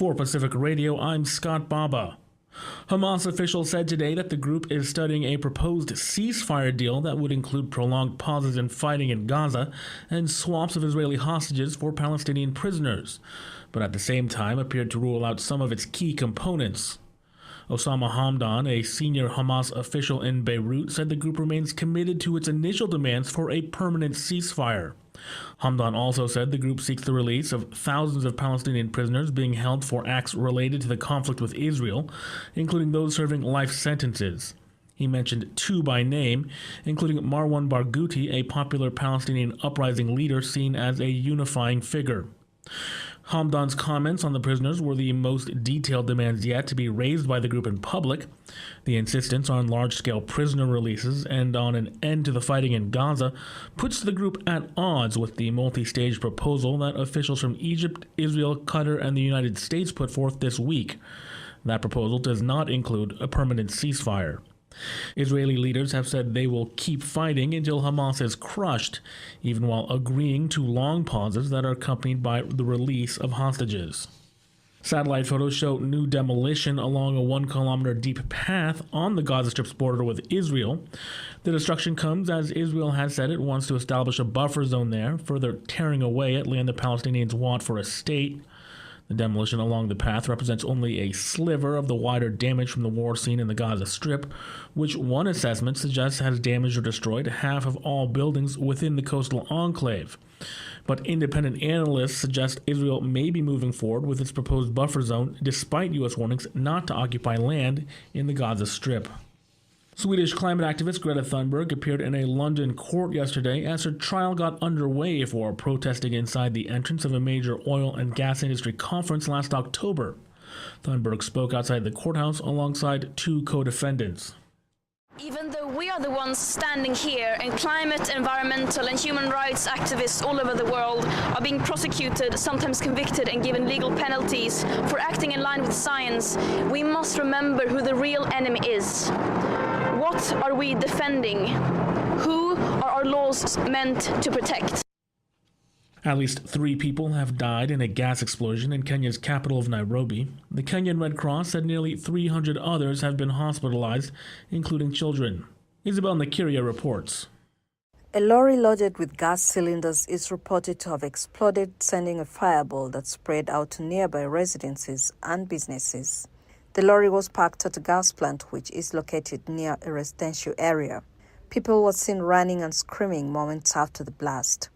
For Pacifica Radio, I'm Scott Baba. Hamas officials said today that the group is studying a proposed ceasefire deal that would include prolonged pauses in fighting in Gaza and swaps of Israeli hostages for Palestinian prisoners, but at the same time appeared to rule out some of its key components. Osama Hamdan, a senior Hamas official in Beirut, said the group remains committed to its initial demands for a permanent ceasefire. Hamdan also said the group seeks the release of thousands of Palestinian prisoners being held for acts related to the conflict with Israel, including those serving life sentences. He mentioned two by name, including Marwan Barghouti, a popular Palestinian uprising leader seen as a unifying figure. Hamdan's comments on the prisoners were the most detailed demands yet to be raised by the group in public. The insistence on large-scale prisoner releases and on an end to the fighting in Gaza puts the group at odds with the multi-stage proposal that officials from Egypt, Israel, Qatar, and the United States put forth this week. That proposal does not include a permanent ceasefire. Israeli leaders have said they will keep fighting until Hamas is crushed, even while agreeing to long pauses that are accompanied by the release of hostages. Satellite photos show new demolition along a 1-kilometer deep path on the Gaza Strip's border with Israel. The destruction comes as Israel has said it wants to establish a buffer zone there, further tearing away at land the Palestinians want for a state. The demolition along the path represents only a sliver of the wider damage from the war scene in the Gaza Strip, which one assessment suggests has damaged or destroyed half of all buildings within the coastal enclave. But independent analysts suggest Israel may be moving forward with its proposed buffer zone despite U.S. warnings not to occupy land in the Gaza Strip. Swedish climate activist Greta Thunberg appeared in a London court yesterday as her trial got underway for protesting inside the entrance of a major oil and gas industry conference last October. Thunberg spoke outside the courthouse alongside two co-defendants. Even though we are the ones standing here and climate, environmental and human rights activists all over the world are being prosecuted, sometimes convicted and given legal penalties for acting in line with science, we must remember who the real enemy is. What are we defending? Who are our laws meant to protect? At least 3 people have died in a gas explosion in Kenya's capital of Nairobi. The Kenyan Red Cross said nearly 300 others have been hospitalized, including children. Isabel Nakiria reports. A lorry loaded with gas cylinders is reported to have exploded, sending a fireball that spread out to nearby residences and businesses. The lorry was parked at a gas plant which is located near a residential area. People were seen running and screaming moments after the blast.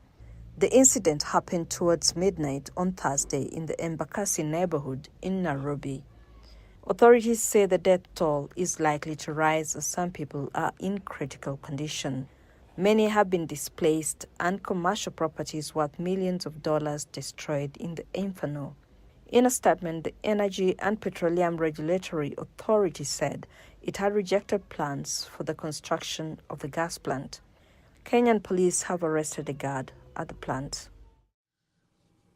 The incident happened towards midnight on Thursday in the Embakasi neighborhood in Nairobi. Authorities say the death toll is likely to rise as some people are in critical condition. Many have been displaced and commercial properties worth millions of dollars destroyed in the inferno. In a statement, the Energy and Petroleum Regulatory Authority said it had rejected plans for the construction of the gas plant. Kenyan police have arrested a guard at the plant.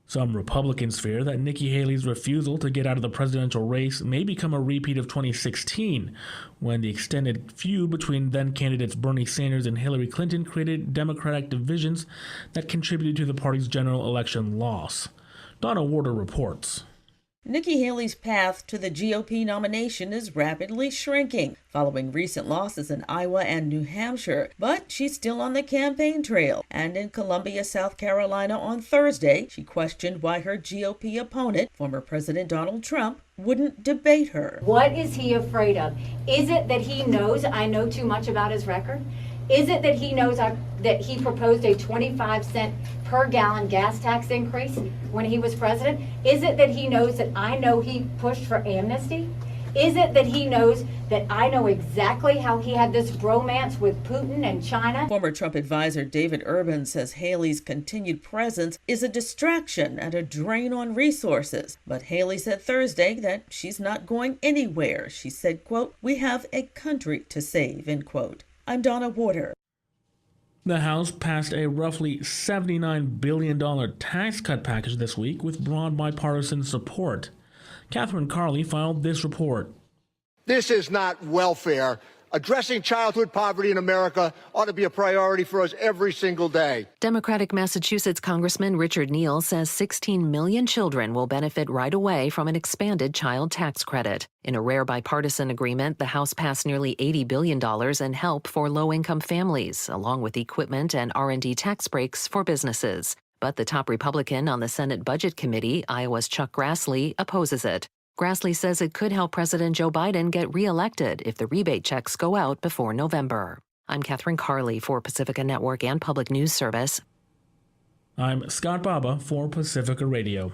Some Republicans fear that Nikki Haley's refusal to get out of the presidential race may become a repeat of 2016, when the extended feud between then-candidates Bernie Sanders and Hillary Clinton created Democratic divisions that contributed to the party's general election loss. Donna Warder reports. Nikki Haley's path to the GOP nomination is rapidly shrinking following recent losses in Iowa and New Hampshire, but she's still on the campaign trail. And in Columbia, South Carolina on Thursday, she questioned why her GOP opponent, former President Donald Trump, wouldn't debate her. What is he afraid of? Is it that he knows I know too much about his record? Is it that he knows that he proposed a 25-cent per gallon gas tax increase when he was president? Is it that he knows that I know he pushed for amnesty? Is it that he knows that I know exactly how he had this bromance with Putin and China? Former Trump advisor David Urban says Haley's continued presence is a distraction and a drain on resources. But Haley said Thursday that she's not going anywhere. She said, quote, "We have a country to save," end quote. I'm Donna Warder. The House passed a roughly $79 billion tax cut package this week with broad bipartisan support. Catherine Carley filed this report. This is not welfare Addressing childhood poverty in America ought to be a priority for us every single day. Democratic Massachusetts Congressman Richard Neal says 16 million children will benefit right away from an expanded child tax credit. In a rare bipartisan agreement, the House passed nearly $80 billion in help for low-income families, along with equipment and R&D tax breaks for businesses. But the top Republican on the Senate Budget Committee, Iowa's Chuck Grassley, opposes it. Grassley says it could help President Joe Biden get reelected if the rebate checks go out before November. I'm Catherine Carley for Pacifica Network and Public News Service. I'm Scott Baba for Pacifica Radio.